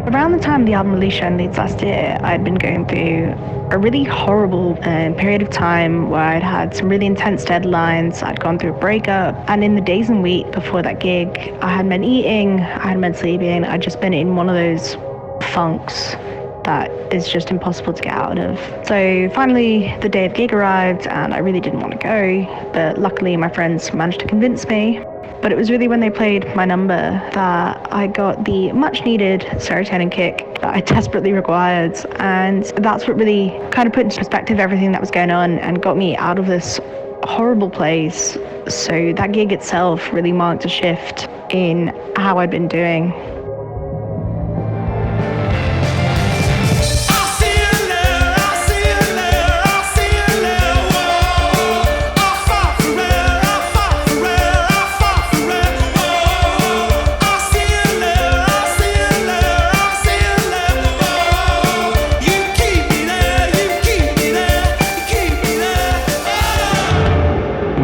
Around the time the album release show in Leeds last year, I'd been going through a really horrible period of time where I'd had some really intense deadlines. I'd gone through a breakup, and in the days and week before that gig, I hadn't been eating, I hadn't been sleeping. I'd just been in one of those funks that is just impossible to get out of. So finally, the day of the gig arrived, and I really didn't want to go, but luckily my friends managed to convince me. But it was really when they played my number that I got the much-needed serotonin kick that I desperately required. And that's what really kind of put into perspective everything that was going on and got me out of this horrible place. So that gig itself really marked a shift in how I'd been doing.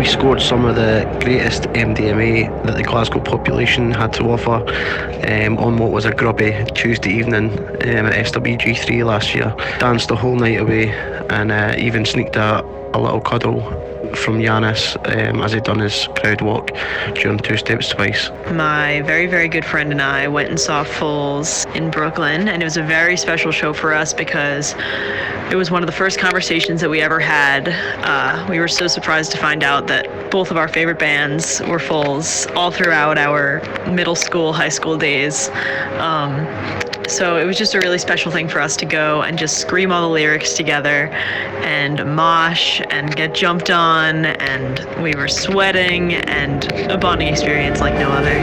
Scored some of the greatest MDMA that the Glasgow population had to offer on what was a grubby Tuesday evening at SWG3 last year. Danced the whole night away and even sneaked a little cuddle from Giannis as he'd done his crowd walk during Two Steps Twice. My very, very good friend and I went and saw Foals in Brooklyn, and it was a very special show for us because it was one of the first conversations that we ever had. We were so surprised to find out that both of our favorite bands were Foals all throughout our middle school, high school days. So it was just a really special thing for us to go and just scream all the lyrics together and mosh and get jumped on, and we were sweating, and a bonding experience like no other.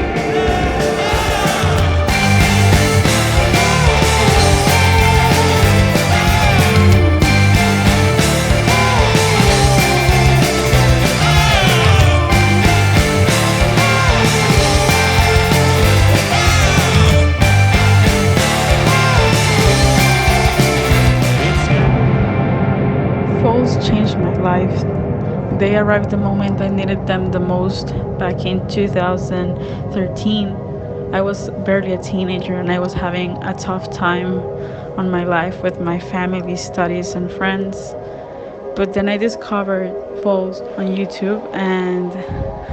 Foals changed my life. They arrived the moment I needed them the most back in 2013. I was barely a teenager and I was having a tough time on my life with my family, studies, and friends. But then I discovered Foals on YouTube and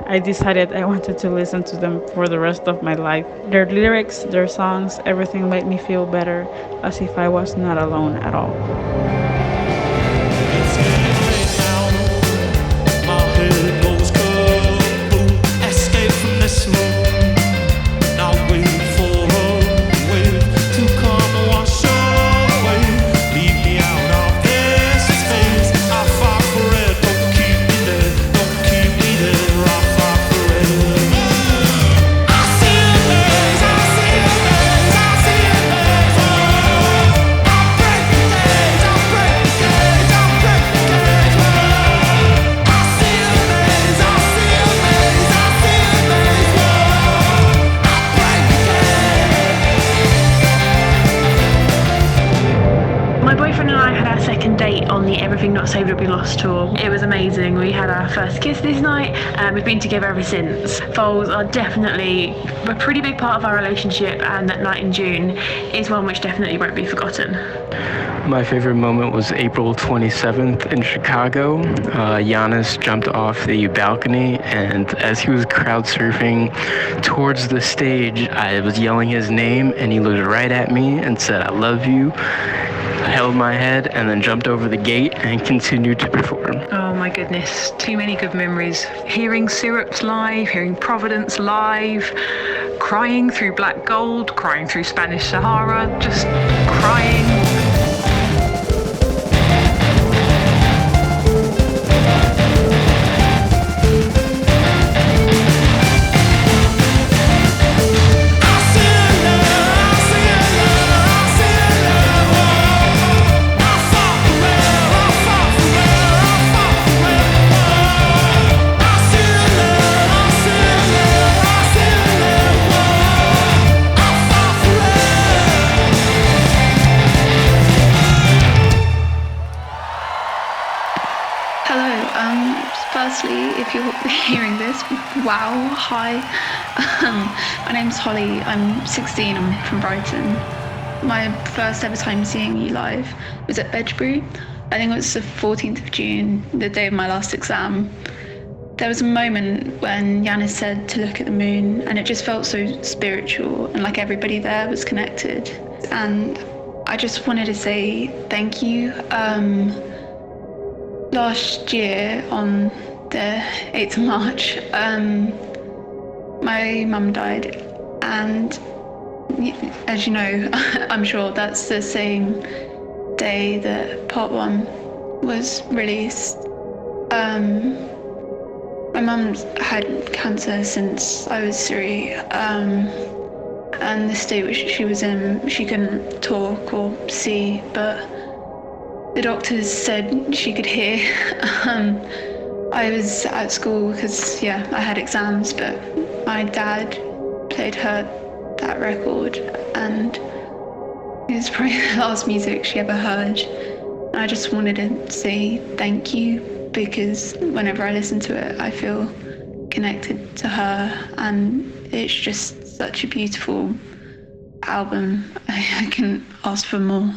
I decided I wanted to listen to them for the rest of my life. Their lyrics, their songs, everything made me feel better, as if I was not alone at all. On the Everything Not Saved Will Be Lost tour. It was amazing. We had our first kiss this night and we've been together ever since. Foals are definitely a pretty big part of our relationship, and that night in June is one which definitely won't be forgotten. My favorite moment was April 27th in Chicago. Giannis jumped off the balcony, and as he was crowd surfing towards the stage, I was yelling his name, and he looked right at me and said, "I love you." I held my head and then jumped over the gate and continued to perform. Oh my goodness, too many good memories. Hearing Syrups live, hearing Providence live, crying through Black Gold, crying through Spanish Sahara, just crying. Firstly, if you're hearing this, wow, hi. My name's Holly, I'm 16, I'm from Brighton. My first ever time seeing you live was at Bedgebury. I think it was the 14th of June, the day of my last exam. There was a moment when Yanis said to look at the moon, and it just felt so spiritual and like everybody there was connected. And I just wanted to say thank you. Last year on the 8th of March, my mum died, and as you know, I'm sure that's the same day that part 1 was released. My mum's had cancer since I was 3, and the state which she was in, she couldn't talk or see, but the doctors said she could hear. I was at school because, I had exams, but my dad played her that record, and it was probably the last music she ever heard. And I just wanted to say thank you, because whenever I listen to it, I feel connected to her, and it's just such a beautiful album. I couldn't ask for more.